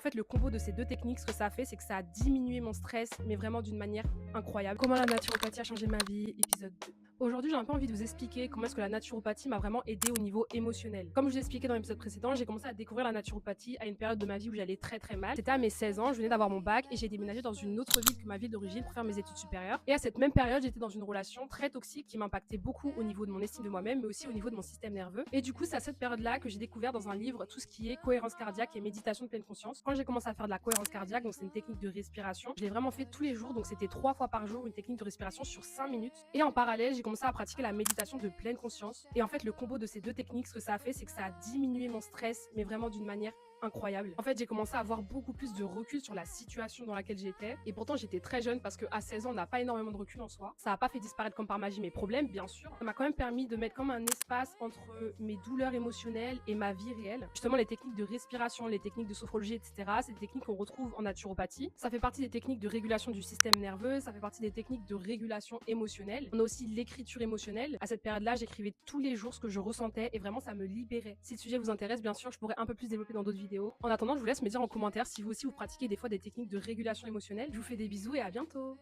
fait, le combo de ces 2 techniques, ce que ça a fait, c'est que ça a diminué mon stress, mais vraiment d'une manière incroyable. Comment la naturopathie a changé ma vie, épisode 2. Aujourd'hui, j'ai un peu envie de vous expliquer comment est-ce que la naturopathie m'a vraiment aidé au niveau émotionnel. Comme je vous ai expliqué dans l'épisode précédent, j'ai commencé à découvrir la naturopathie à une période de ma vie où j'allais très très mal. C'était à mes 16 ans, je venais d'avoir mon bac et j'ai déménagé dans une autre ville que ma ville d'origine pour faire mes études supérieures. Et à cette même période, j'étais dans une relation très toxique qui m'impactait beaucoup au niveau de mon estime de moi-même, mais aussi au niveau de mon système nerveux. Et du coup, c'est à cette période-là que j'ai découvert dans un livre tout ce qui est cohérence cardiaque et méditation de pleine conscience. Quand j'ai commencé à faire de la cohérence cardiaque, donc c'est une technique de respiration, je l'ai vraiment fait tous les jours, donc c'était 3 fois par jour une technique de respiration sur 5 minutes. Et en parallèle, j'ai commencé à pratiquer la méditation de pleine conscience. Et en fait, le combo de ces 2 techniques, ce que ça a fait, c'est que ça a diminué mon stress, mais vraiment d'une manière incroyable. En fait, j'ai commencé à avoir beaucoup plus de recul sur la situation dans laquelle j'étais. Et pourtant, j'étais très jeune parce qu'à 16 ans, on n'a pas énormément de recul en soi. Ça n'a pas fait disparaître comme par magie mes problèmes, bien sûr. Ça m'a quand même permis de mettre comme un espace entre mes douleurs émotionnelles et ma vie réelle. Justement, les techniques de respiration, les techniques de sophrologie, etc., c'est des techniques qu'on retrouve en naturopathie. Ça fait partie des techniques de régulation du système nerveux, ça fait partie des techniques de régulation émotionnelle. On a aussi l'écriture émotionnelle. À cette période-là, j'écrivais tous les jours ce que je ressentais et vraiment, ça me libérait. Si le sujet vous intéresse, bien sûr, je pourrais un peu plus développer dans d'autres vidéos. En attendant, je vous laisse me dire en commentaire si vous aussi vous pratiquez des fois des techniques de régulation émotionnelle. Je vous fais des bisous et à bientôt.